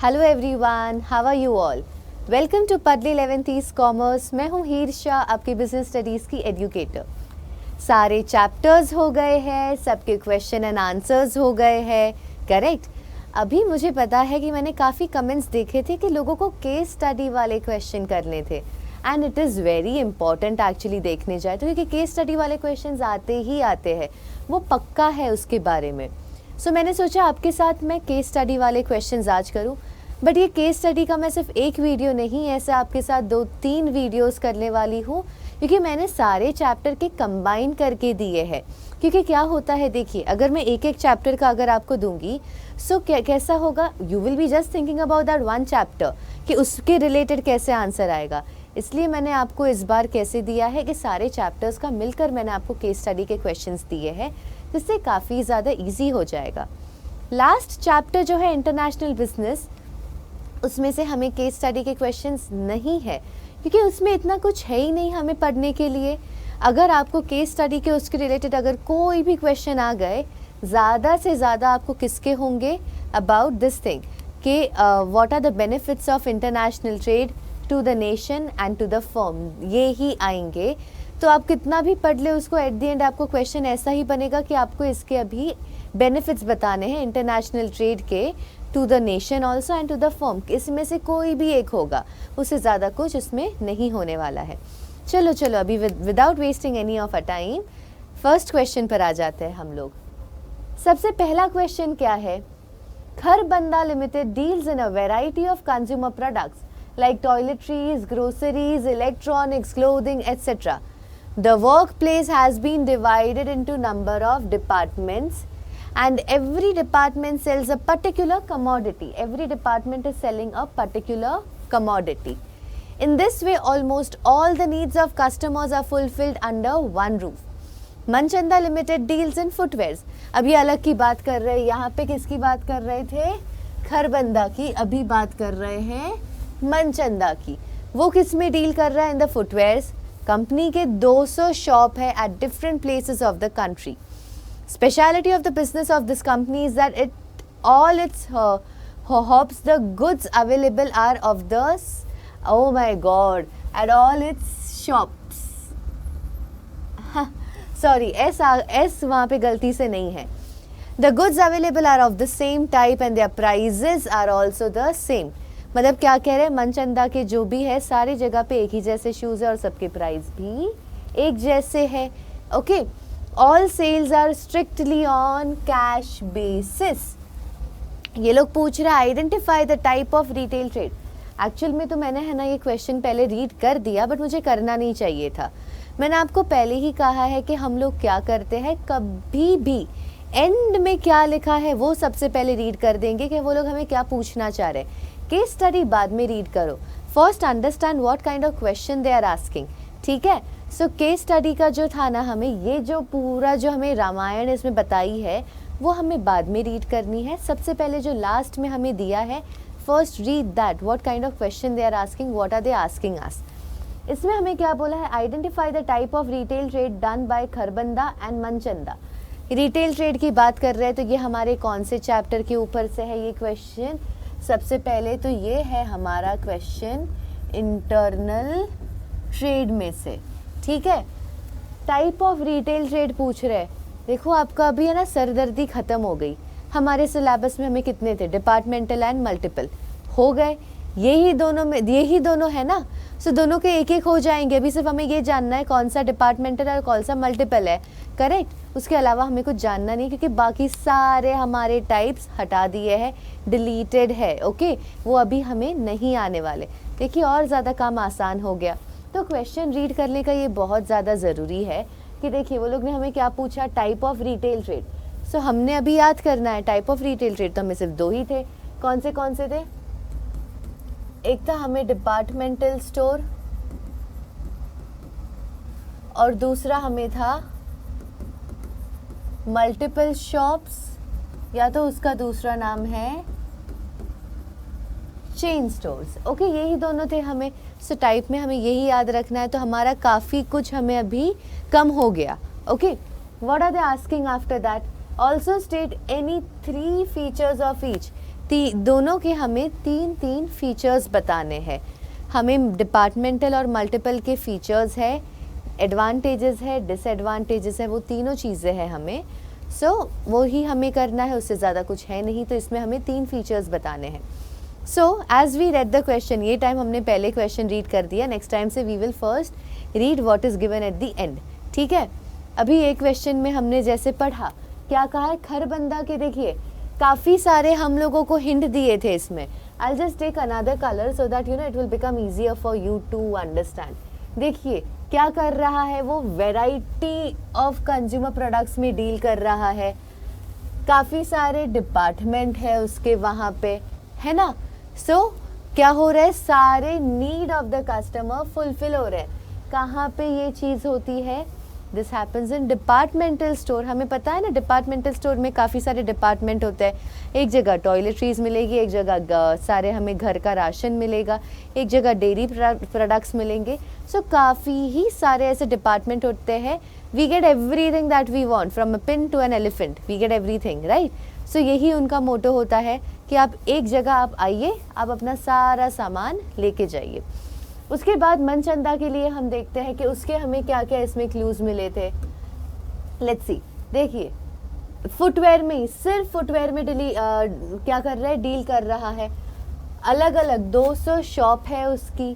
Hello everyone, how are you all. Welcome to Padhle 11th east commerce. मैं हूँ हीर शाह, आपकी business studies की educator. सारे चैप्टर्स हो गए हैं, सबके क्वेश्चन एंड आंसर्स हो गए हैं, करेक्ट। अभी मुझे पता है कि मैंने काफ़ी कमेंट्स देखे थे कि लोगों को केस स्टडी वाले क्वेश्चन करने थे, and it is very important actually देखने जाए तो, क्योंकि केस स्टडी वाले क्वेश्चंस आते ही आते हैं, वो पक्का है उसके बारे में। सो मैंने सोचा आपके साथ मैं केस स्टडी वाले क्वेश्चंस आज करूं। बट ये केस स्टडी का मैं सिर्फ एक वीडियो नहीं, ऐसे आपके साथ 2-3 वीडियोस करने वाली हूँ, क्योंकि मैंने सारे चैप्टर के कंबाइन करके दिए हैं। क्योंकि क्या होता है, देखिए, अगर मैं एक एक चैप्टर का अगर आपको दूंगी, सो कैसा होगा, you will be just thinking about that one chapter कि उसके रिलेटेड कैसे आंसर आएगा। इसलिए मैंने आपको इस बार कैसे दिया है कि सारे चैप्टर्स का मिलकर मैंने आपको केस स्टडी के क्वेश्चंस दिए हैं, जिससे काफ़ी ज़्यादा इजी हो जाएगा। लास्ट चैप्टर जो है इंटरनेशनल बिजनेस, उसमें से हमें केस स्टडी के क्वेश्चंस नहीं है, क्योंकि उसमें इतना कुछ है ही नहीं हमें पढ़ने के लिए। अगर आपको केस स्टडी के उसके रिलेटेड अगर कोई भी क्वेश्चन आ गए, ज़्यादा से ज़्यादा आपको किसके होंगे, अबाउट दिस थिंग कि what are the benefits of international trade to the nation and to the firm, ये ही आएंगे। तो आप कितना भी पढ़ ले उसको, एट द एंड आपको क्वेश्चन ऐसा ही बनेगा कि आपको इसके अभी बेनिफिट्स बताने हैं इंटरनेशनल ट्रेड के, to the nation also and to the firm. इसमें से कोई भी एक होगा, उससे ज़्यादा कुछ उसमें नहीं होने वाला है। चलो अभी without wasting any of a time first question पर आ जाते हैं हम लोग। सबसे पहला क्वेश्चन क्या है, Kharbanda limited deals in a variety of consumer products like toiletries, groceries, electronics, clothing, etc. The workplace has been divided into number of departments, and every department sells a particular commodity. Every department is selling a particular commodity. In this way, almost all the needs of customers are fulfilled under one roof. Manchanda limited deals in footwears. अभी अलग की बात कर रहे हैं, यहाँ पे किसकी बात कर रहे थे, खरबंदा की। अभी बात कर रहे हैं मनचंदा की। वो किस में डील कर रहा है, इन द फुटवेयर्स। कंपनी के 200 शॉप है at different places of the country. Speciality of the business of this company is that it all it's hopes the goods available are of the, oh my god, at all its shops. Sorry, S वहाँ पे गलती से नहीं है। The goods available are of the same type and their prices are also the same. मतलब क्या कह रहे हैं, मनचंदा के जो भी है सारी जगह पे एक ही जैसे शूज़ है और सबके प्राइस भी एक जैसे है। Okay, all sales are strictly on cash basis. ये लोग पूछ रहे हैं identify the type of retail trade. Actual में तो मैंने है ना ये क्वेश्चन पहले रीड कर दिया, बट मुझे करना नहीं चाहिए था। मैंने आपको पहले ही कहा है कि हम लोग क्या करते हैं, कभी भी एंड में क्या लिखा है वो सबसे पहले रीड कर देंगे कि वो लोग हमें क्या पूछना चाह रहे हैं। केस स्टडी बाद में रीड करो, first understand what kind of question they are asking, ठीक है। सो केस स्टडी का जो था ना, हमें ये जो पूरा जो हमें रामायण इसमें बताई है वो हमें बाद में रीड करनी है। सबसे पहले जो लास्ट में हमें दिया है, first read that, what kind of question they are asking, what are they asking us. इसमें हमें क्या बोला है, identify the type of retail trade done by Kharbanda and Manchanda. Retail trade की बात कर रहे हैं, तो ये हमारे कौन से चैप्टर के ऊपर से है ये क्वेश्चन। सबसे पहले तो ये है हमारा क्वेश्चन इंटरनल ट्रेड में से, ठीक है। टाइप ऑफ रिटेल ट्रेड पूछ रहे हैं। देखो आपका अभी है ना सरदर्दी खत्म हो गई। हमारे सिलेबस में हमें कितने थे, डिपार्टमेंटल एंड मल्टीपल हो गए, यही दोनों है ना। सो दोनों के एक एक हो जाएंगे। अभी सिर्फ हमें ये जानना है कौन सा डिपार्टमेंटल और कौन सा मल्टीपल है, करेक्ट। उसके अलावा हमें कुछ जानना नहीं, क्योंकि बाकी सारे हमारे टाइप्स हटा दिए हैं, डिलीटेड है, ओके। वो अभी हमें नहीं आने वाले। देखिए और ज़्यादा काम आसान हो गया। तो क्वेश्चन रीड करने का ये बहुत ज़्यादा ज़रूरी है कि देखिए वो लोग ने हमें क्या पूछा, टाइप ऑफ रिटेल ट्रेड। सो हमने अभी याद करना है टाइप ऑफ रिटेल ट्रेड, तो हमें सिर्फ 2 ही थे। कौन से थे, एक था हमें डिपार्टमेंटल स्टोर और दूसरा हमें था मल्टीपल शॉप्स, या तो उसका दूसरा नाम है चेन स्टोर्स, ओके। यही दोनों थे हमें। सो टाइप में हमें यही याद रखना है, तो हमारा काफ़ी कुछ हमें अभी कम हो गया, okay. What are they asking after that, also state any 3 features of each. दोनों के हमें 3 फीचर्स बताने हैं। हमें डिपार्टमेंटल और मल्टीपल के फीचर्स है, एडवांटेजेस है, डिसएडवांटेजेस है, वो तीनों चीज़ें हैं हमें। वो ही हमें करना है, उससे ज़्यादा कुछ है नहीं। तो इसमें हमें 3 फीचर्स बताने हैं। As we read the question, ये टाइम हमने पहले क्वेश्चन रीड कर दिया, नेक्स्ट टाइम से we will first read what is given at the end. ठीक है, अभी एक क्वेश्चन में हमने जैसे पढ़ा, क्या कहा है, खरबंदा के, देखिए काफ़ी सारे हम लोगों को हिंट दिए थे इसमें। I just take another colour so that it will become easier for you to understand. देखिए क्या कर रहा है, वो वैरायटी ऑफ कंज्यूमर प्रोडक्ट्स में डील कर रहा है, काफ़ी सारे डिपार्टमेंट है उसके वहाँ पे, है ना। क्या हो रहा है, सारे need of the customer fulfil हो रहे हैं। कहाँ पे ये चीज़ होती है, this happens in departmental store. हमें पता है ना, डिपार्टमेंटल स्टोर में काफ़ी सारे डिपार्टमेंट होते हैं। एक जगह टॉयलेटरीज मिलेगी, एक जगह सारे हमें घर का राशन मिलेगा, एक जगह डेयरी प्रोडक्ट्स मिलेंगे। काफ़ी ही सारे ऐसे डिपार्टमेंट होते हैं। We get everything that we want, from a pin to an elephant, we get everything, right. यही उनका मोटो होता है कि आप एक जगह आप आइए, आप अपना सारा सामान लेके जाइए। उसके बाद मनचंदा के लिए हम देखते हैं कि उसके हमें क्या क्या इसमें क्लूज मिले थे। लेट्स सी, देखिए फुटवेयर में, सिर्फ फुटवेयर में क्या कर रहा है, डील कर रहा है। अलग अलग 200 शॉप है उसकी,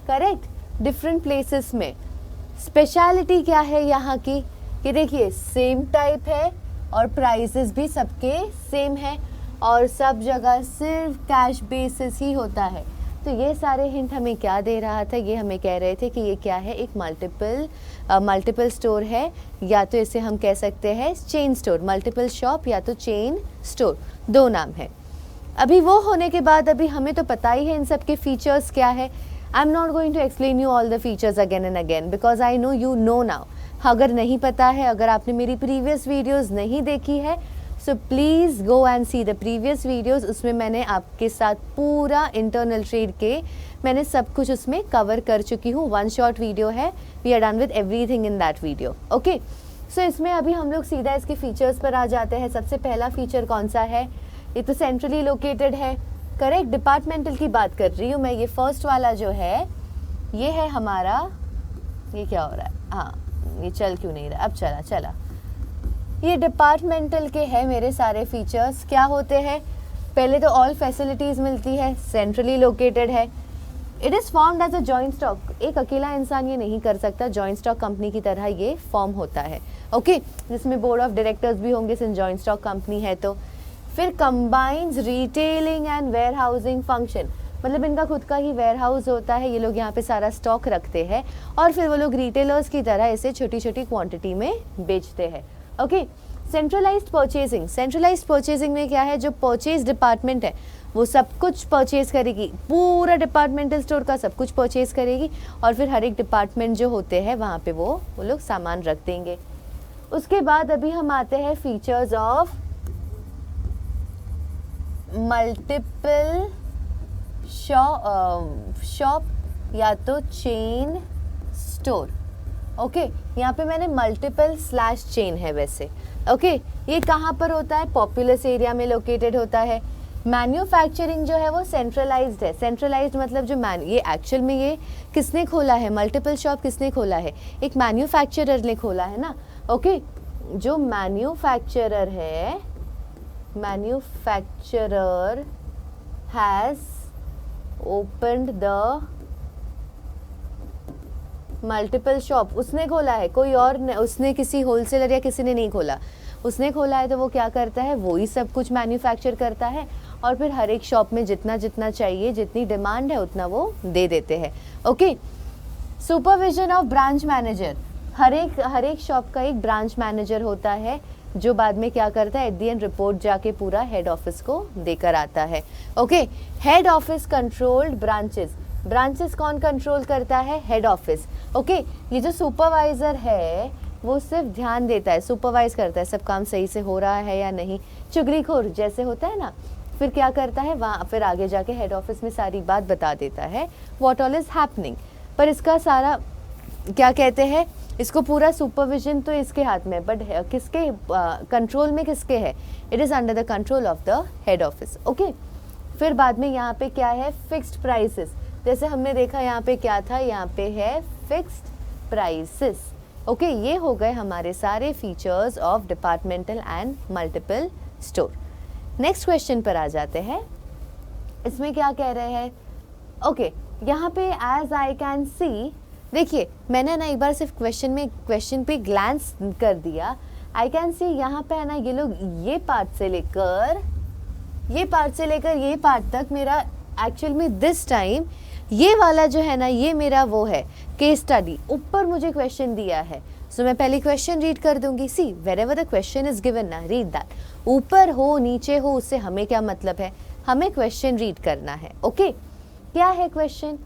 करेक्ट, डिफरेंट प्लेसेस में। स्पेशलिटी क्या है यहाँ की, कि देखिए सेम टाइप है और प्राइसेस भी सबके सेम है और सब जगह सिर्फ कैश बेसिस ही होता है। तो ये सारे हिंट हमें क्या दे रहा था, ये हमें कह रहे थे कि ये क्या है, एक मल्टीपल स्टोर है, या तो इसे हम कह सकते हैं चेन स्टोर, मल्टीपल शॉप या तो चेन स्टोर, 2 नाम है। अभी वो होने के बाद अभी हमें तो पता ही है इन सब के फीचर्स क्या है। I am not going to explain you all the features again and again because I know you know now. अगर नहीं पता है, अगर आपने मेरी प्रीवियस वीडियोज़ नहीं देखी है, सो please go and see the previous videos. उसमें मैंने आपके साथ पूरा इंटरनल ट्रेड के मैंने सब कुछ उसमें कवर कर चुकी हूँ। 1 शॉर्ट वीडियो है, we are done with everything in that video. Okay, इसमें अभी हम लोग सीधा इसके फीचर्स पर आ जाते हैं। सबसे पहला फीचर कौन सा है, ये तो सेंट्रली लोकेटेड है, करेक्ट। डिपार्टमेंटल की बात कर रही हूँ मैं। ये फर्स्ट वाला जो है, ये है हमारा, ये क्या हो रहा है, हाँ ये चल क्यों नहीं रहा, अब चला। ये डिपार्टमेंटल के हैं मेरे सारे फीचर्स। क्या होते हैं, पहले तो ऑल फैसिलिटीज़ मिलती है, सेंट्रली लोकेटेड है, it is formed as a joint stock. एक अकेला इंसान ये नहीं कर सकता, जॉइंट स्टॉक कंपनी की तरह ये फॉर्म होता है, ओके, जिसमें बोर्ड ऑफ डायरेक्टर्स भी होंगे सिंस जॉइंट स्टॉक कंपनी है। तो फिर combines retailing and warehousing function, मतलब इनका खुद का ही वेयर हाउस होता है, ये लोग यहाँ पे सारा स्टॉक रखते हैं और फिर वो लोग रिटेलर्स की तरह इसे छोटी छोटी क्वांटिटी में बेचते हैं, okay. Centralised purchasing, centralised purchasing में क्या है, जो परचेज डिपार्टमेंट है वो सब कुछ परचेज करेगी, पूरा डिपार्टमेंटल स्टोर का सब कुछ परचेज करेगी और फिर हर एक डिपार्टमेंट जो होते हैं वहाँ पे वो लोग सामान रख देंगे। उसके बाद अभी हम आते हैं फीचर्स ऑफ मल्टीपल शॉप या तो चेन स्टोर, ओके। यहाँ पे मैंने मल्टीपल स्लैश चेन है वैसे, ओके। ये कहाँ पर होता है, पॉपुलस एरिया में लोकेटेड होता है। मैन्युफैक्चरिंग जो है वो सेंट्रलाइज्ड है, सेंट्रलाइज्ड मतलब जो ये एक्चुअल में ये किसने खोला है, मल्टीपल शॉप किसने खोला है, एक मैन्युफैक्चरर ने खोला है ना, ओके। जो मैन्युफैक्चरर है, manufacturer has opened the multiple shop, उसने खोला है, कोई और उसने किसी होलसेलर या किसी ने नहीं खोला, उसने खोला है। तो वो क्या करता है, वो ही सब कुछ मैन्युफैक्चर करता है और फिर हर एक शॉप में जितना जितना चाहिए, जितनी डिमांड है उतना वो दे देते हैं, okay. Supervision of branch manager, हर एक शॉप का एक ब्रांच मैनेजर होता है जो बाद में क्या करता है, एट दी एंड रिपोर्ट जाके पूरा हेड ऑफिस को देकर आता है, okay. Head office controlled branches, branches कौन कंट्रोल करता है, हेड ऑफिस, ओके। ये जो सुपरवाइजर है वो सिर्फ ध्यान देता है, सुपरवाइज करता है सब काम सही से हो रहा है या नहीं, चुगलीखोर जैसे होता है ना, फिर क्या करता है वहाँ फिर आगे जाके हेड ऑफिस में सारी बात बता देता है, व्हाट ऑल इज हैपनिंग। पर इसका सारा क्या कहते हैं, इसको पूरा सुपरविजन तो इसके हाथ में, बट किसके कंट्रोल में किसके है, it is under the control of the head office, okay. फिर बाद में यहाँ पे क्या है, फिक्स्ड प्राइसेस। जैसे हमने देखा यहाँ पे क्या था, यहाँ पे है फिक्स्ड प्राइसेस। ओके, ये हो गए हमारे सारे features of departmental and multiple store. Next question पर आ जाते हैं। इसमें क्या कह रहे हैं, ओके यहाँ पे एज आई कैन सी, देखिए मैंने ना एक बार सिर्फ क्वेश्चन पे ग्लैंस कर दिया। आई कैन सी यहाँ पे है ना, ये लोग ये पार्ट से लेकर ये पार्ट तक मेरा एक्चुअल में दिस टाइम ये वाला जो है ना, ये मेरा वो है केस स्टडी। ऊपर मुझे क्वेश्चन दिया है, सो मैं पहले क्वेश्चन रीड कर दूंगी। See wherever the question is given ना, रीड दैट। ऊपर हो नीचे हो उससे हमें क्या मतलब है, हमें क्वेश्चन रीड करना है। ओके, क्या है question,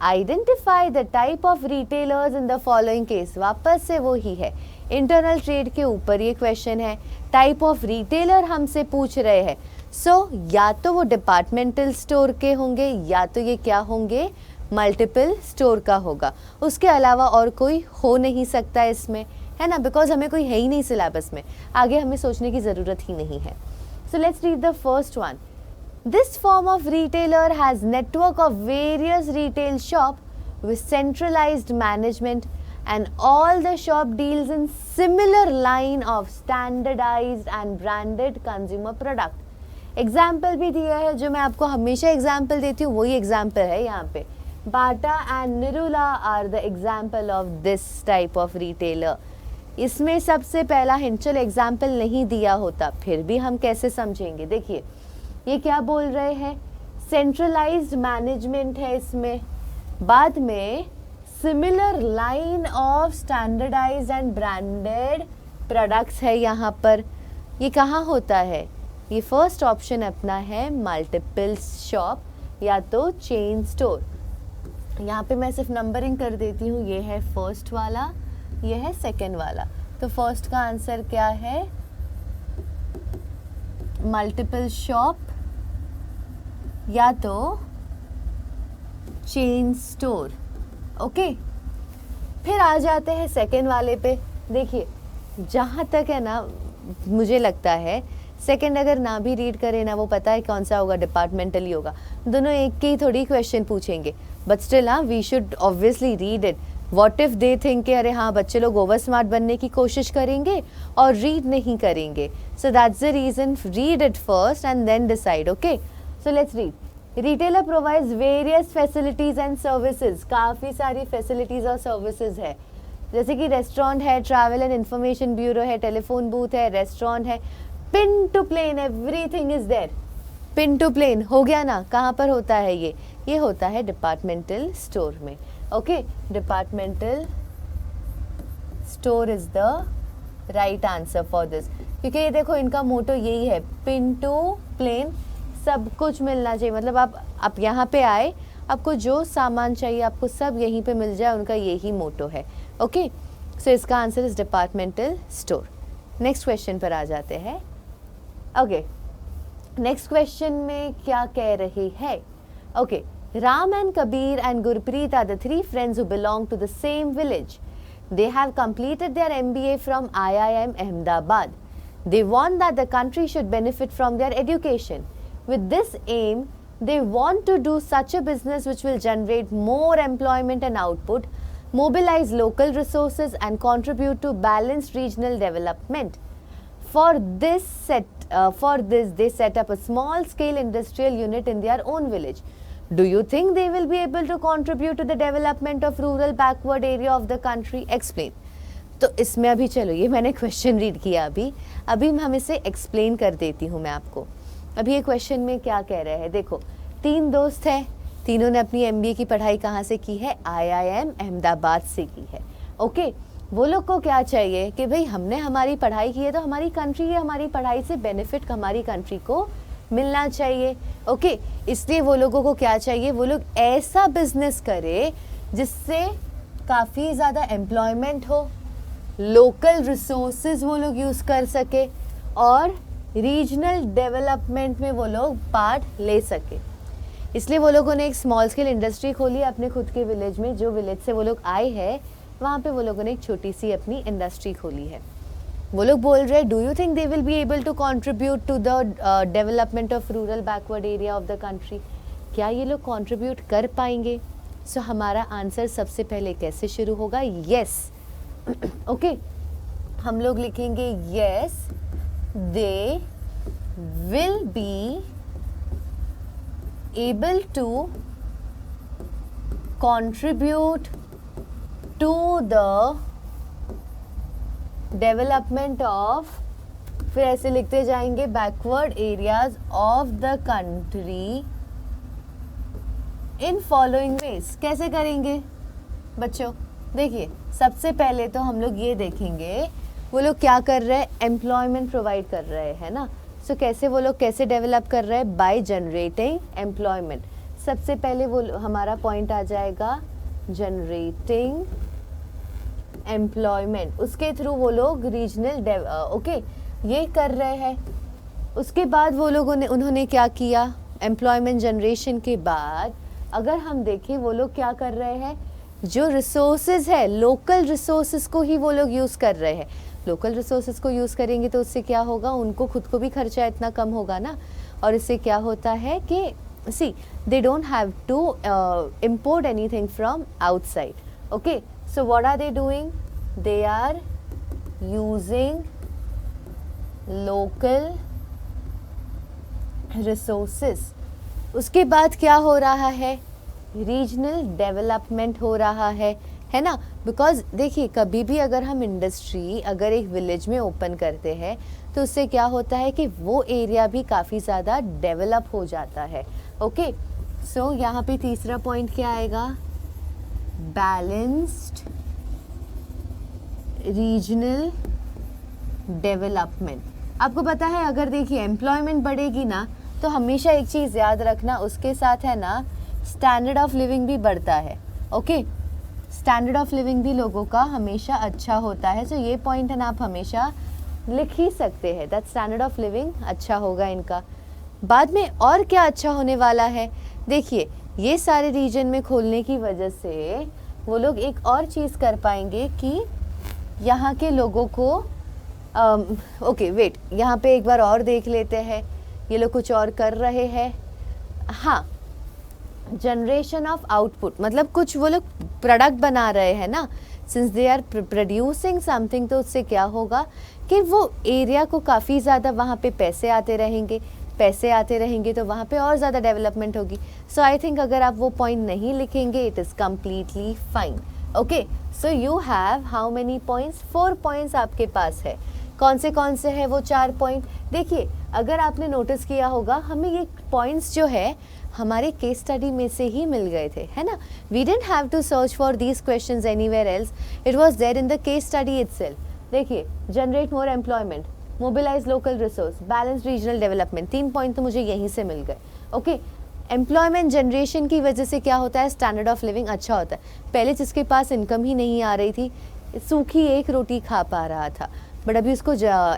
identify the type of retailers in the following case. वापस से वो ही है, इंटरनल ट्रेड के ऊपर ये क्वेश्चन है। टाइप ऑफ रिटेलर हमसे पूछ रहे हैं, सो या तो वो डिपार्टमेंटल स्टोर के होंगे या तो ये क्या होंगे, मल्टीपल स्टोर का होगा। उसके अलावा और कोई हो नहीं सकता इसमें, है ना, बिकॉज हमें कोई है ही नहीं सिलेबस में, आगे हमें सोचने की ज़रूरत ही नहीं है। सो let's read the first one. This form of retailer has network of various retail shop with centralized management and all the shop deals in similar line of standardized and branded consumer product. Example भी दिया है, जो मैं आपको हमेशा example देती हूँ वही एग्जाम्पल है यहाँ पे। Bata and Nirula are the example of this type of retailer. इसमें सबसे पहला हिंट, चलो एग्जाम्पल नहीं दिया होता फिर भी हम कैसे समझेंगे। देखिए ये क्या बोल रहे हैं, सेंट्रलाइज्ड मैनेजमेंट है इसमें, बाद में similar line of standardised and branded products है यहाँ पर। ये कहाँ होता है, ये फर्स्ट ऑप्शन अपना है मल्टीपल शॉप या तो चेन स्टोर। यहाँ पे मैं सिर्फ नंबरिंग कर देती हूँ, ये है फर्स्ट वाला, ये है सेकेंड वाला। तो फर्स्ट का आंसर क्या है, मल्टीपल शॉप या तो चेन स्टोर। ओके, फिर आ जाते हैं सेकेंड वाले पे। देखिए जहाँ तक है ना, मुझे लगता है सेकेंड अगर ना भी रीड करें ना, वो पता है कौन सा होगा, डिपार्टमेंटल ही होगा। दोनों एक के ही थोड़ी क्वेश्चन पूछेंगे, बट स्टिल हाँ we should obviously read it. What if they think कि अरे हाँ बच्चे लोग ओवर स्मार्ट बनने की कोशिश करेंगे और रीड नहीं करेंगे, so that's the reason, read it first and then decide. Okay, so let's read. Retailer provides various facilities and services. काफ़ी सारी फैसिलिटीज और सर्विसेज है, जैसे कि रेस्टोरेंट है, ट्रैवल एंड इंफॉर्मेशन ब्यूरो है, टेलीफोन बूथ है, रेस्टोरेंट है, pin to plane, everything is there. Pin to plane हो गया ना, कहाँ पर होता है ये होता है डिपार्टमेंटल स्टोर में। Okay, departmental store is the right answer for this, क्योंकि ये देखो इनका मोटो यही है, पिन टू प्लेन, सब कुछ मिलना चाहिए। मतलब आप यहाँ पे आए, आपको जो सामान चाहिए आपको सब यहीं पे मिल जाए, उनका यही मोटो है। ओके, सो इसका answer is departmental store. Next question पर आ जाते हैं। ओके, नेक्स्ट क्वेश्चन में क्या कह रही है, okay, Ram and Kabir and Gurpreet are the three friends who belong to the same village. They have completed their MBA from IIM Ahmedabad. They want that the country should benefit from their education. With this aim, they want to do such a business which will generate more employment and output, mobilize local resources and contribute to balanced regional development. For this, they set up a small-scale industrial unit in their own village. Do you think they will be able to contribute to the development of rural backward area of the country? Explain. तो इसमें अभी चलो, ये मैंने question read किया, अभी हम इसे एक्सप्लेन कर देती हूँ मैं आपको। अभी ये क्वेश्चन में क्या कह रहे हैं, देखो तीन दोस्त हैं, तीनों ने अपनी MBA की पढ़ाई कहाँ से की है, IIM अहमदाबाद से की है। ओके, वो लोग को क्या चाहिए कि भाई हमने हमारी पढ़ाई की है तो हमारी कंट्री है, हमारी पढ़ाई से बेनिफिट हमारी कंट्री को मिलना चाहिए। ओके, इसलिए वो लोगों को क्या चाहिए, वो लोग ऐसा बिजनेस करे जिससे काफ़ी ज़्यादा एम्प्लॉयमेंट हो, लोकल रिसोर्सेज वो लोग यूज़ कर सके और रीजनल डेवलपमेंट में वो लोग पार्ट ले सके। इसलिए वो लोगों ने एक स्मॉल स्केल इंडस्ट्री खोली अपने खुद के विलेज में, जो विलेज से वो लोग आए हैं वहाँ पे वो लोगों ने एक छोटी सी अपनी इंडस्ट्री खोली है। वो लोग बोल रहे हैं do you think they will be able to contribute to the development of rural backward area of the country, क्या ये लोग कंट्रीब्यूट कर पाएंगे? सो हमारा आंसर सबसे पहले कैसे शुरू होगा? यस। ओके, हम लोग लिखेंगे yes they will be able to contribute to the development of, फिर ऐसे लिखते जाएंगे backward areas of the country in following ways. कैसे करेंगे बच्चों? देखिए, सबसे पहले तो हम लोग ये देखेंगे वो लोग क्या कर रहे हैं, एम्प्लॉयमेंट प्रोवाइड कर रहे हैं ना। सो कैसे वो लोग कैसे डेवलप कर रहे हैं? By generating employment. सबसे पहले वो हमारा पॉइंट आ जाएगा जनरेटिंग एम्प्लॉयमेंट, उसके थ्रू वो लोग रीजनल ओके ये कर रहे हैं। उसके बाद वो लोगों ने उन्होंने क्या किया, एम्प्लॉयमेंट जनरेशन के बाद अगर हम देखें वो लोग क्या कर रहे हैं, जो रिसोर्सेज है लोकल रिसोर्सेज को ही वो लोग यूज़ कर रहे हैं। लोकल रिसोर्सेज को यूज़ करेंगे तो उससे क्या होगा, उनको खुद को भी खर्चा इतना कम होगा ना। और इससे क्या होता है कि see they don't have to import anything from outside. Okay, so what are they doing? They are using local resources. उसके बाद क्या हो रहा है, रीजनल डेवलपमेंट हो रहा है ना। बिकॉज देखिए, कभी भी अगर हम इंडस्ट्री अगर एक विलेज में ओपन करते हैं तो उससे क्या होता है कि वो एरिया भी काफ़ी ज़्यादा डेवलप हो जाता है। ओके, सो यहाँ पे तीसरा पॉइंट क्या आएगा, बैलेंस्ड रीजनल डेवलपमेंट। आपको पता है अगर देखिए एम्प्लॉयमेंट बढ़ेगी ना तो हमेशा एक चीज़ याद रखना, उसके साथ है ना स्टैंडर्ड ऑफ लिविंग भी बढ़ता है। ओके, स्टैंडर्ड ऑफ लिविंग भी लोगों का हमेशा अच्छा होता है। सो ये पॉइंट है ना आप हमेशा लिख ही सकते हैं, दैट स्टैंडर्ड ऑफ लिविंग अच्छा होगा इनका। बाद में और क्या अच्छा होने वाला है, देखिए ये सारे रीजन में खोलने की वजह से वो लोग एक और चीज़ कर पाएंगे कि यहाँ के लोगों को ओके वेट, यहाँ पे एक बार और देख लेते हैं, ये लोग कुछ और कर रहे हैं। हाँ, जनरेशन ऑफ आउटपुट, मतलब कुछ वो लोग प्रोडक्ट बना रहे हैं ना, since they are producing something, तो उससे क्या होगा कि वो एरिया को काफ़ी ज़्यादा वहाँ पे पैसे आते रहेंगे तो वहाँ पे और ज़्यादा डेवलपमेंट होगी। सो आई थिंक अगर आप वो पॉइंट नहीं लिखेंगे it is completely fine. Okay, so you have how many points, 4 points आपके पास है। कौन से हैं वो 4 पॉइंट? देखिए, अगर आपने नोटिस किया होगा हमें ये पॉइंट्स जो है हमारे केस स्टडी में से ही मिल गए थे, है ना। We didn't have to search for these questions anywhere else, it was there in the case study itself. देखिए, generate more employment, mobilise local resource, balance regional development, 3 point तो मुझे यहीं से मिल गए। ओके, एम्प्लॉयमेंट जनरेशन की वजह से क्या होता है, स्टैंडर्ड ऑफ लिविंग अच्छा होता है। पहले जिसके पास इनकम ही नहीं आ रही थी, सूखी एक रोटी खा पा रहा था, बट अभी उसको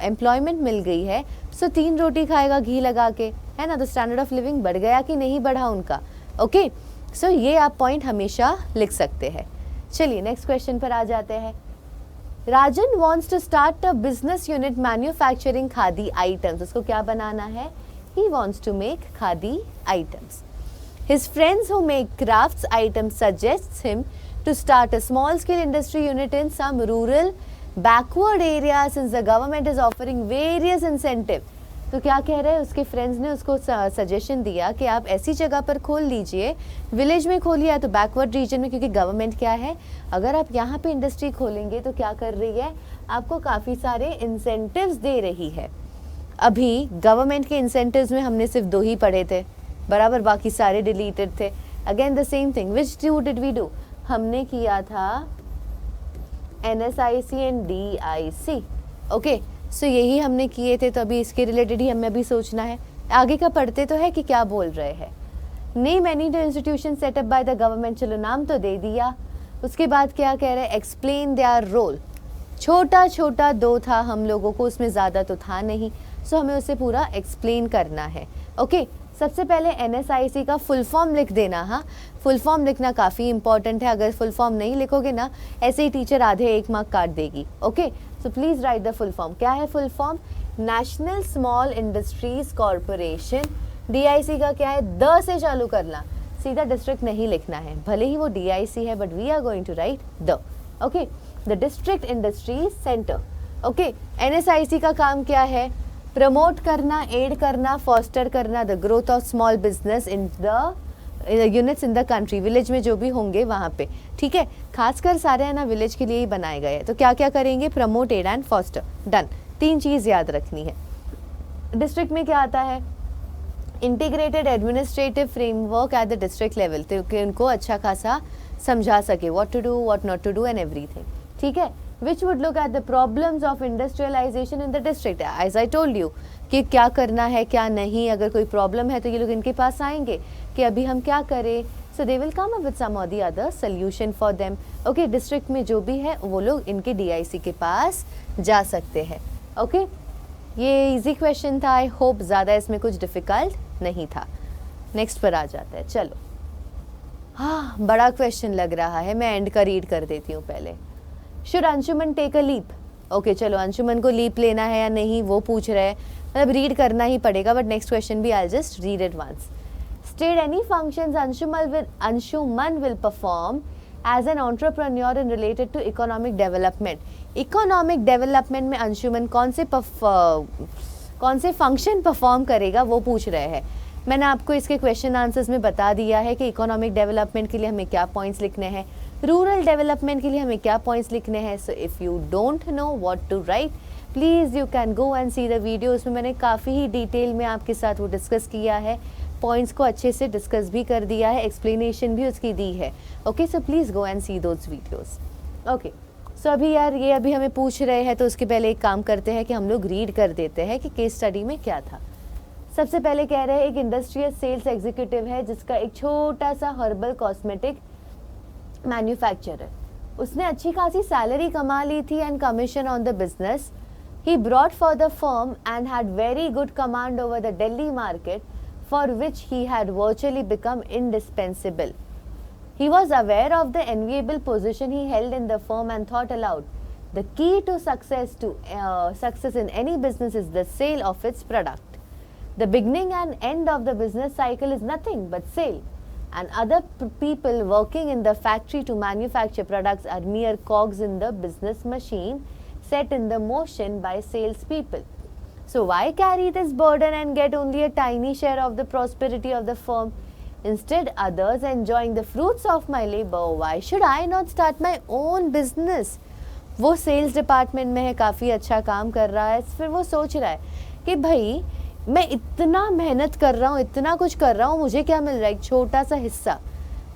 एम्प्लॉयमेंट मिल गई है, सो 3 रोटी खाएगा घी लगा के, है ना। तो स्टैंडर्ड ऑफ लिविंग बढ़ गया कि नहीं बढ़ा उनका। ओके, सो ये आप पॉइंट हमेशा लिख सकते हैं। चलिए नेक्स्ट क्वेश्चन पर आ जाते हैं। Rajan wants to start a business unit manufacturing khadi items. उसको क्या बनाना है, he wants to make khadi items. His friends who make crafts items suggests him to start a small scale industry unit in some rural backward areas since the government is offering various incentive। तो क्या कह रहे हैं, उसके friends ने उसको suggestion दिया कि आप ऐसी जगह पर खोल लीजिए, विलेज में खोलिए या तो बैकवर्ड रीजन में, क्योंकि गवर्नमेंट क्या है, अगर आप यहाँ पे इंडस्ट्री खोलेंगे तो क्या कर रही है, आपको काफ़ी सारे इंसेंटिव्स दे रही है। अभी गवर्नमेंट के इंसेंटिव्स में हमने सिर्फ 2 ही पढ़े थे बराबर, बाकी सारे डिलीटेड थे। Again the same thing, which 2 did we do, हमने किया था NSIC and DIC। Okay, so यही हमने किए थे, तो अभी इसके रिलेटेड ही हमें अभी सोचना है। आगे का पढ़ते तो है कि क्या बोल रहे हैं। Name any institution setup by the government, चलो नाम तो दे दिया। उसके बाद क्या कह रहे हैं, एक्सप्लेन देयर रोल। छोटा छोटा 2 था हम लोगों को, उसमें ज़्यादा तो था नहीं, सो हमें उसे पूरा एक्सप्लेन करना है। ओके, सबसे पहले NSIC का फुल फॉर्म लिख देना। हाँ, फुल फॉर्म लिखना काफ़ी इंपॉर्टेंट है, अगर फुल फॉर्म नहीं लिखोगे ना ऐसे ही टीचर आधे 1 मार्क काट देगी। Okay, so please write the full form. क्या है full form? National small industries corporation. DIC का क्या है? द से चालू करना, सीधा डिस्ट्रिक्ट नहीं लिखना है, भले ही वो DIC है but we are going to write the. Okay, the district industries centre. Okay, NSIC का काम क्या है? प्रमोट करना, एड करना, फॉस्टर करना the growth of small business in the units in the country. Village में जो भी होंगे वहाँ पे, ठीक है, खासकर सारे है ना विलेज के लिए ही बनाए गए हैं। तो क्या क्या करेंगे? Promote, aid and foster. Done, 3 चीज़ याद रखनी है। डिस्ट्रिक्ट में क्या आता है? Integrated administrative framework at the district level, तो कि उनको अच्छा खासा समझा सके what to do, what not to do and everything. ठीक है, which would look at the problems of industrialisation in the district. As I told you कि क्या करना है क्या नहीं, अगर कोई प्रॉब्लम है तो ये लोग इनके पास आएंगे कि अभी हम क्या करें। So they will come up with some or the other solution for them. Okay, district में जो भी है वो लोग इनके DIC के पास जा सकते हैं। ओके, ये इजी क्वेश्चन था, आई होप ज़्यादा इसमें कुछ डिफ़िकल्ट नहीं था। नेक्स्ट पर आ जाता है। चलो, हाँ बड़ा क्वेश्चन लग रहा है, मैं एंड का रीड कर देती हूँ पहले। Should Anshuman take a leap? Okay, चलो अंशुमन को लीप लेना है या नहीं वो पूछ रहे हैं, मतलब रीड करना ही पड़ेगा, बट नेक्स्ट क्वेश्चन भी I just read it once. State any functions Anshuman will perform as an entrepreneur in related to economic development. Economic development में अंशुमन कौन से फंक्शन परफॉर्म करेगा वो पूछ रहे हैं। मैंने आपको इसके क्वेश्चन आंसर्स में बता दिया है कि इकोनॉमिक डेवलपमेंट के लिए हमें क्या पॉइंट्स लिखने हैं, रूरल डेवलपमेंट के लिए हमें क्या पॉइंट्स लिखने हैं। So if you don't know what to write, please you can go and see the video. उसमें मैंने काफ़ी ही डिटेल में आपके साथ वो डिस्कस किया है, पॉइंट्स को अच्छे से डिस्कस भी कर दिया है, एक्सप्लेनेशन भी उसकी दी है। Okay, so please go and see those videos. Okay, so अभी यार ये अभी हमें पूछ रहे हैं तो उसके पहले एक काम करते हैं कि हम लोग रीड कर देते हैं कि केस स्टडी में क्या था। सबसे पहले कह रहे हैं एक इंडस्ट्रियल सेल्स एग्जीक्यूटिव है जिसका एक छोटा सा हर्बल कॉस्मेटिक मैन्युफैक्चरर, उसने अच्छी खासी सैलरी कमा ली थी and commission on the business he brought for the firm and had very good command over the Delhi market for which he had virtually become indispensable. He was aware of the enviable position he held in the firm and thought aloud, the key to success in any business is the sale of its product. The beginning and end of the business cycle is nothing but sale, and other people working in the factory to manufacture products are mere cogs in the business machine set in the motion by salespeople. So why carry this burden and get only a tiny share of the prosperity of the firm? Instead, others enjoying the fruits of my labor, why should I not start my own business? वो sales department में है, काफ़ी अच्छा काम कर रहा है, फिर वो सोच रहा है कि भाई मैं इतना मेहनत कर रहा हूँ, इतना कुछ कर रहा हूँ, मुझे क्या मिल रहा है? एक छोटा सा हिस्सा।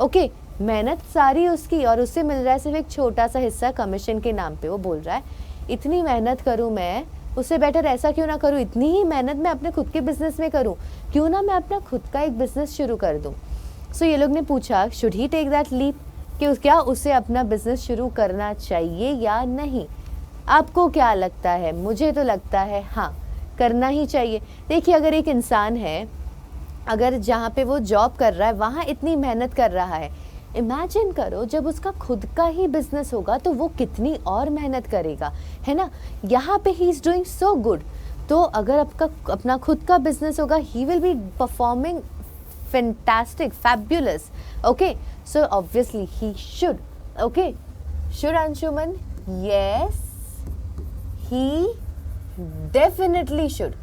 ओके, मेहनत सारी उसकी और उससे मिल रहा है सिर्फ एक छोटा सा हिस्सा कमीशन के नाम पे। वो बोल रहा है इतनी मेहनत करूँ मैं, उससे बेटर ऐसा क्यों ना करूँ, इतनी ही मेहनत मैं अपने खुद के बिजनेस में करूँ, क्यों ना मैं अपना खुद का एक बिजनेस शुरू कर दूँ। सो ये लोग ने पूछा should he take that leap, कि क्या उसे अपना बिजनेस शुरू करना चाहिए या नहीं। आपको क्या लगता है? मुझे तो लगता है हाँ करना ही चाहिए। देखिए, अगर एक इंसान है, अगर जहाँ पे वो जॉब कर रहा है वहाँ इतनी मेहनत कर रहा है, इमेजिन करो जब उसका खुद का ही बिजनेस होगा तो वो कितनी और मेहनत करेगा, है ना। यहाँ पे he is doing so good, तो अगर आपका अपना खुद का बिजनेस होगा ही will be performing fantastic, fabulous. Okay, so obviously he should. Okay, should Anshuman? Yes, he definitely should.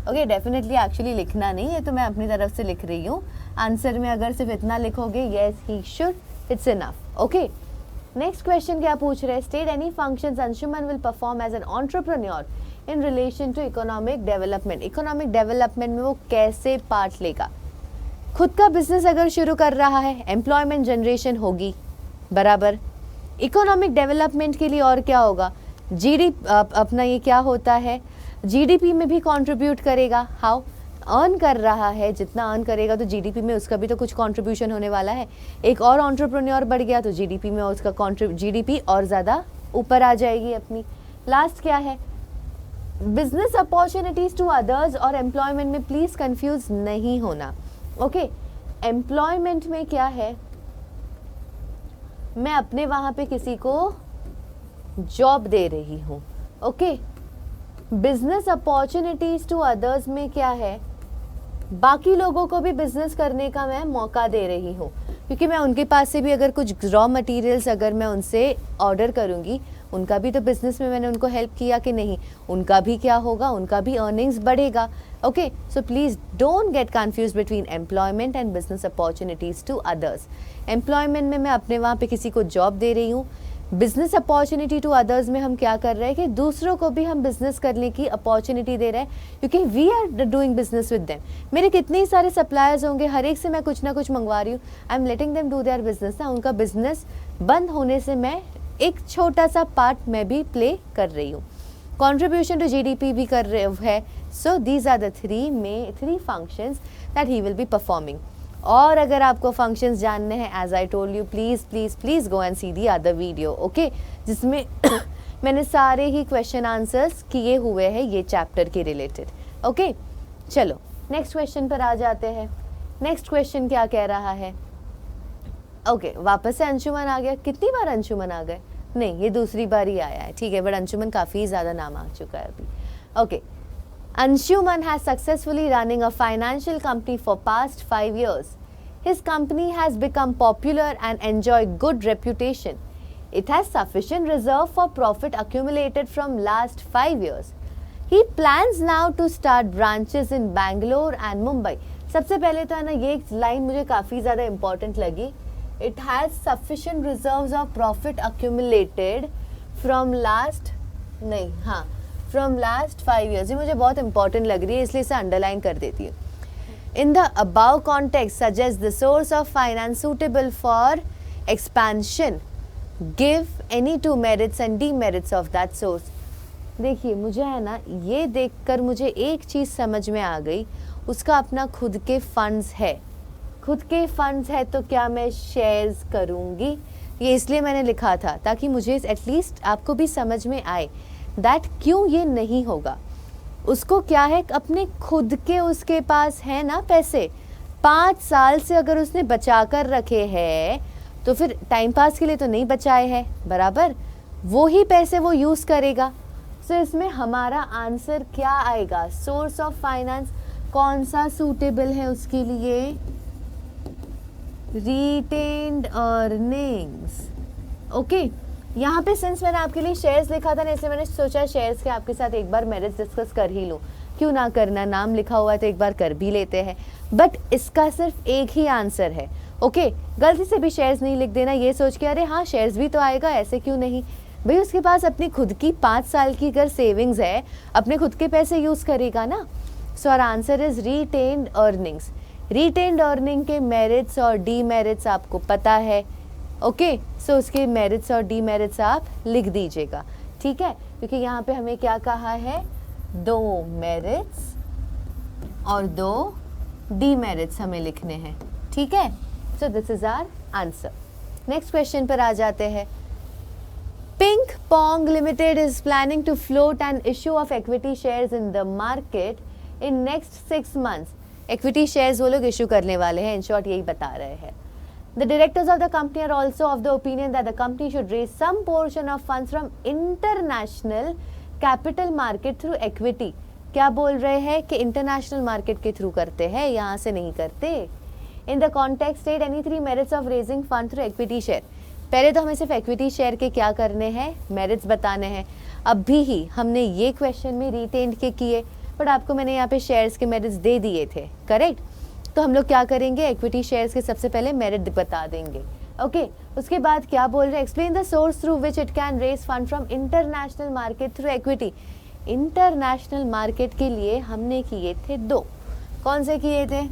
Okay, definitely actually लिखना नहीं है, तो मैं अपनी तरफ से लिख रही हूँ। आंसर में अगर सिर्फ इतना लिखोगे yes he should, it's enough. Okay, next question क्या पूछ रहे हैं? State any functions Anshuman will perform as an entrepreneur in relation to economic development. Economic development में वो कैसे पार्ट लेगा? खुद का बिजनेस अगर शुरू कर रहा है, एम्प्लॉयमेंट जनरेशन होगी बराबर। इकोनॉमिक डेवलपमेंट के लिए और क्या होगा? अपना ये क्या होता है, GDP में भी कंट्रीब्यूट करेगा। हाउ? अर्न कर रहा है, जितना अर्न करेगा तो GDP में उसका भी तो कुछ कंट्रीब्यूशन होने वाला है। एक और एंटरप्रेन्योर बढ़ गया तो GDP में उसका GDP और ज़्यादा ऊपर आ जाएगी अपनी। लास्ट क्या है? बिजनेस अपॉर्चुनिटीज़ टू अदर्स और एम्प्लॉयमेंट में प्लीज़ कंफ्यूज नहीं होना। ओके, एम्प्लॉयमेंट में क्या है, मैं अपने वहां पे किसी को जॉब दे रही हूँ। Okay, business opportunities to others में क्या है, बाकी लोगों को भी बिजनेस करने का मैं मौका दे रही हूँ, क्योंकि मैं उनके पास से भी अगर कुछ रॉ मटेरियल्स अगर मैं उनसे ऑर्डर करूँगी, उनका भी तो बिजनेस में मैंने उनको हेल्प किया कि नहीं, उनका भी क्या होगा, उनका भी अर्निंग्स बढ़ेगा। Okay, so please don't get confuse between employment and business opportunities to others. Employment में मैं अपने वहाँ पे किसी को जॉब दे रही हूँ, बिजनेस अपॉर्चुनिटी टू अदर्स में हम क्या कर रहे हैं कि दूसरों को भी हम बिजनेस करने की अपॉर्चुनिटी दे रहे हैं, क्योंकि we are doing business with them. मेरे कितने ही सारे सप्लायर्स होंगे, हर एक से मैं कुछ ना कुछ मंगवा रही हूँ, I am letting them do their business ना। उनका बिजनेस बंद होने से मैं एक छोटा सा पार्ट मैं भी प्ले कर रही हूँ, कंट्रीब्यूशन टू जीडीपी भी कर रहे है। So these are the three functions that he will be performing. और अगर आपको फंक्शंस जानने हैं, as I told you, please please please go and see the other video, okay, जिसमें मैंने सारे ही क्वेश्चन आंसर्स किए हुए हैं ये चैप्टर के रिलेटेड। ओके, चलो नेक्स्ट क्वेश्चन पर आ जाते हैं। नेक्स्ट क्वेश्चन क्या कह रहा है, ओके, वापस से अंशुमन आ गया। कितनी बार अंशुमन आ गए? नहीं, ये दूसरी बार ही आया है, ठीक है, बट अंशुमन काफ़ी ज़्यादा नाम आ चुका है अभी। Okay, Anshuman has successfully running a financial company for past 5 years. His company has become popular and enjoy good reputation. It has sufficient reserve for profit accumulated from last 5 years. He plans now to start branches in Bangalore and Mumbai. सबसे पहले तो है ना, ये line मुझे काफ़ी ज़्यादा important लगी। It has sufficient reserves of profit accumulated from last, नहीं, हाँ, फ्रॉम लास्ट 5 years। ये मुझे बहुत इंपॉर्टेंट लग रही है, इसलिए इसे अंडरलाइन कर देती हूँ। In the above context suggest the source of finance suitable for expansion, give any 2 merits and demerits of that source. देखिए, मुझे है ना, ये देखकर मुझे एक चीज़ समझ में आ गई, उसका अपना खुद के फंड्स है। खुद के फंड्स है तो क्या मैं शेयर्स करूँगी? ये इसलिए मैंने लिखा था ताकि मुझे एटलीस्ट आपको भी समझ में आए दैट क्यों ये नहीं होगा। उसको क्या है, अपने खुद के उसके पास है ना पैसे, 5 साल से अगर उसने बचा कर रखे हैं तो फिर टाइम पास के लिए तो नहीं बचाए हैं, बराबर, वो ही पैसे वो यूज़ करेगा। सो इसमें हमारा आंसर क्या आएगा, सोर्स ऑफ फाइनेंस कौन सा सूटेबल है उसके लिए, रिटेन्ड अर्निंग्स। ओके, यहाँ पे सिंस मैंने आपके लिए शेयर्स लिखा था ना, इसलिए मैंने सोचा शेयर्स के आपके साथ एक बार मेरिट्स डिस्कस कर ही लूँ, क्यों ना करना, नाम लिखा हुआ है तो एक बार कर भी लेते हैं। बट इसका सिर्फ एक ही आंसर है। ओके, गलती से भी शेयर्स नहीं लिख देना ये सोच के अरे हाँ शेयर्स भी तो आएगा, ऐसे क्यों नहीं। भाई उसके पास अपनी खुद की 5 साल की अगर सेविंग्स है, अपने खुद के पैसे यूज़ करेगा ना। So our answer is retained earnings. Retained earning के मेरिट्स और डीमेरिट्स आपको पता है। ओके, सो उसके मेरिट्स और डीमेरिट्स आप लिख दीजिएगा, ठीक है, क्योंकि यहाँ पे हमें क्या कहा है, 2 मेरिट्स और 2 डीमेरिट्स हमें लिखने हैं, ठीक है। So this is our answer. Next question पर आ जाते हैं। Pink pong limited is planning to float and issue of equity shares in the market in next 6 months। Equity shares वो लोग इशू करने वाले हैं, इन शॉर्ट यही बता रहे हैं। The directors of the company are also of the opinion that the company should raise some portion of funds from international capital market through equity। क्या बोल रहे हैं कि इंटरनेशनल मार्केट के थ्रू करते हैं, यहाँ से नहीं करते। In the context state any 3 merits of raising fund through equity share। पहले तो हमें सिर्फ इक्विटी शेयर के क्या करने हैं, मेरिट्स बताने हैं। अभी ही हमने ये क्वेश्चन में रिटेन्ड के किए, बट आपको मैंने यहाँ पे शेयर्स के मेरिट्स दे दिए थे, करेक्ट। तो हम लोग क्या करेंगे, इक्विटी शेयर्स के सबसे पहले मेरिट बता देंगे। ओके, उसके बाद क्या बोल रहे हैं, explain the source through which it can raise fund from international market through equity. International market के लिए हमने किए थे 2, कौन से किए थे,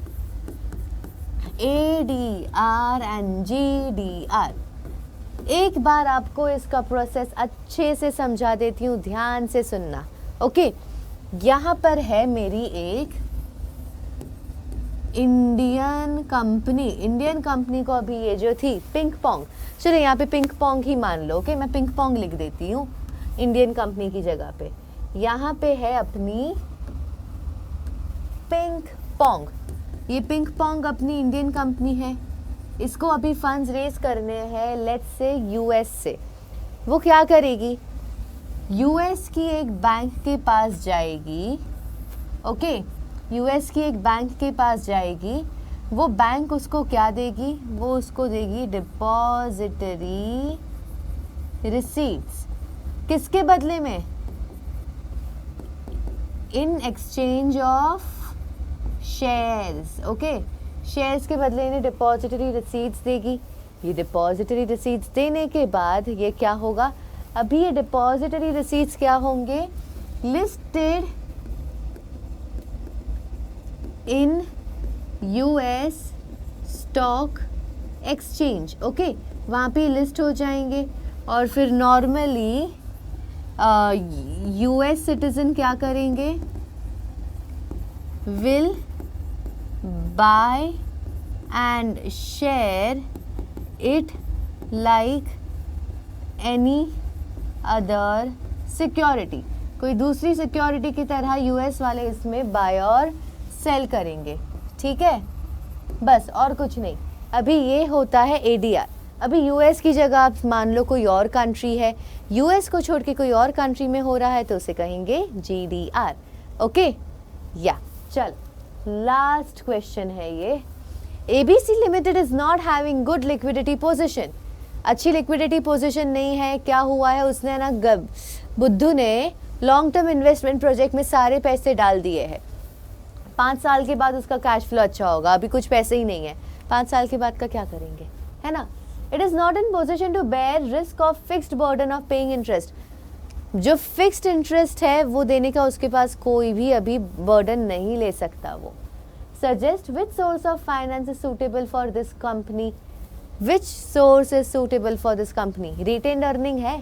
ADR एंड GDR। एक बार आपको इसका प्रोसेस अच्छे से समझा देती हूँ, ध्यान से सुनना। ओके, यहाँ पर है मेरी एक इंडियन कंपनी को अभी ये जो थी पिंक पोंग, चलो यहाँ पे पिंक पोंग ही मान लो, ओके, मैं पिंक पोंग लिख देती हूँ इंडियन कंपनी की जगह पे। यहाँ पे है अपनी पिंक पोंग। ये पिंक पोंग अपनी इंडियन कंपनी है, इसको अभी फंड्स रेज करने हैं लेट्स से यूएस से। वो क्या करेगी, यूएस की एक बैंक के पास जाएगी, ओके, यूएस की एक बैंक के पास जाएगी। वो बैंक उसको क्या देगी, वो उसको देगी डिपॉजिटरी रिसीट्स। किसके बदले में, in exchange of shares, okay, shares के बदले इन्हें डिपॉजिटरी रिसीट्स देगी। ये डिपॉजिटरी रिसीट्स देने के बाद ये क्या होगा, अभी ये डिपॉजिटरी रिसीट्स क्या होंगे, listed in US stock exchange, okay, वहाँ पे लिस्ट हो जाएंगे। और फिर नॉर्मली यूएस सिटीजन क्या करेंगे, will buy and share it like any other security, कोई दूसरी सिक्योरिटी की तरह यूएस वाले इसमें बाय और सेल करेंगे, ठीक है, बस और कुछ नहीं। अभी ये होता है एडीआर। अभी यूएस की जगह आप मान लो कोई और कंट्री है, यूएस को छोड़ के कोई और कंट्री में हो रहा है तो उसे कहेंगे जीडीआर, ओके। या चल लास्ट क्वेश्चन है ये, ABC limited is not having good liquidity position. अच्छी लिक्विडिटी पोजीशन नहीं है, क्या हुआ है, उसने ना बुद्धू ने लॉन्ग टर्म इन्वेस्टमेंट प्रोजेक्ट में सारे पैसे डाल दिए हैं। 5 साल के बाद उसका कैश फ्लो अच्छा होगा, अभी कुछ पैसे ही नहीं है, 5 साल के बाद का क्या करेंगे, है ना। It is not in position to bear risk of fixed burden of paying interest. जो फिक्स्ड इंटरेस्ट है वो देने का उसके पास कोई भी अभी बर्डन नहीं ले सकता। वो suggest which source of finance is suitable for this company, which source is suitable for this company. Retained earning है,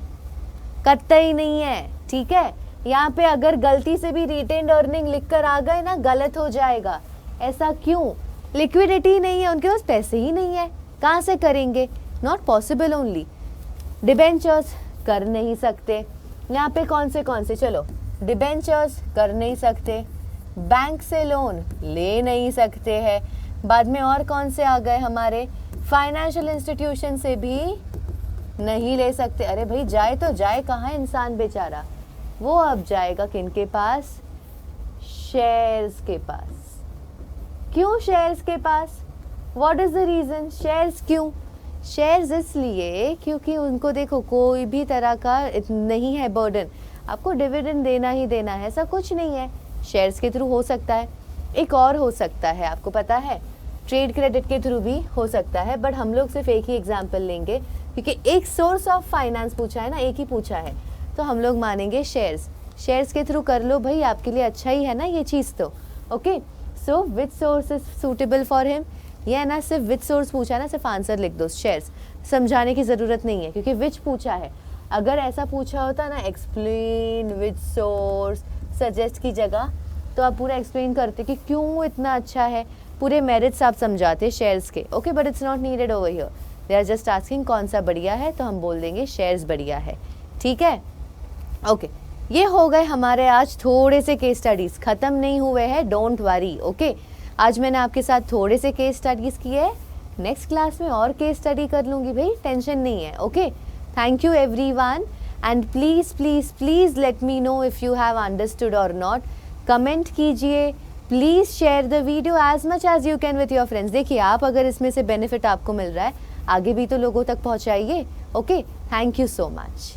कतई नहीं है, ठीक है। यहाँ पे अगर गलती से भी रिटेन्ड अर्निंग लिख कर आ गए ना, गलत हो जाएगा। ऐसा क्यों, लिक्विडिटी नहीं है, उनके पास पैसे ही नहीं है, कहाँ से करेंगे, नॉट पॉसिबल ओनली। डिबेंचर्स कर नहीं सकते, यहाँ पे कौन से चलो, डिबेंचर्स कर नहीं सकते, बैंक से लोन ले नहीं सकते हैं, बाद में और कौन से आ गए हमारे, फाइनेंशियल इंस्टीट्यूशन से भी नहीं ले सकते। अरे भाई जाए तो जाए कहाँ इंसान बेचारा, वो अब जाएगा किनके पास, शेयर्स के पास। क्यों शेयर्स के पास, what is the reason, shares क्यों, शेयर्स इसलिए क्योंकि उनको देखो कोई भी तरह का नहीं है बर्डन, आपको डिविडेंड देना ही देना है, ऐसा कुछ नहीं है। शेयर्स के थ्रू हो सकता है, एक और हो सकता है, आपको पता है ट्रेड क्रेडिट के थ्रू भी हो सकता है, बट हम लोग सिर्फ एक ही एग्जाम्पल लेंगे क्योंकि एक सोर्स ऑफ फाइनेंस पूछा है ना, एक ही पूछा है, तो हम लोग मानेंगे शेयर्स। शेयर्स के थ्रू कर लो भाई, आपके लिए अच्छा ही है ना ये चीज़ तो, okay. So which source is suitable for him, ये है ना, सिर्फ विच सोर्स पूछा है ना, सिर्फ आंसर लिख दो शेयर्स, समझाने की ज़रूरत नहीं है क्योंकि विच पूछा है। अगर ऐसा पूछा होता ना एक्सप्लेन विच सोर्स सजेस्ट की जगह, तो आप पूरा एक्सप्लेन करते कि क्यों इतना अच्छा है, पूरे मेरिट्स आप समझाते शेयर्स के, okay. But it's not needed over here, they are just asking कौन सा बढ़िया है, तो हम बोल देंगे शेयर्स बढ़िया है, ठीक है, ओके। ये हो गए हमारे आज थोड़े से केस स्टडीज़, ख़त्म नहीं हुए हैं, डोंट वरी, ओके। आज मैंने आपके साथ थोड़े से केस स्टडीज़ किए हैं, नेक्स्ट क्लास में और केस स्टडी कर लूँगी भाई, टेंशन नहीं है, okay. Thank you everyone and please please please let me know if you have understood और नॉट। कमेंट कीजिए, please share the video as much as you can with your friends. देखिए आप अगर इसमें से बेनिफिट आपको मिल रहा है, आगे भी तो लोगों तक पहुँचाइए, okay. Thank you so much.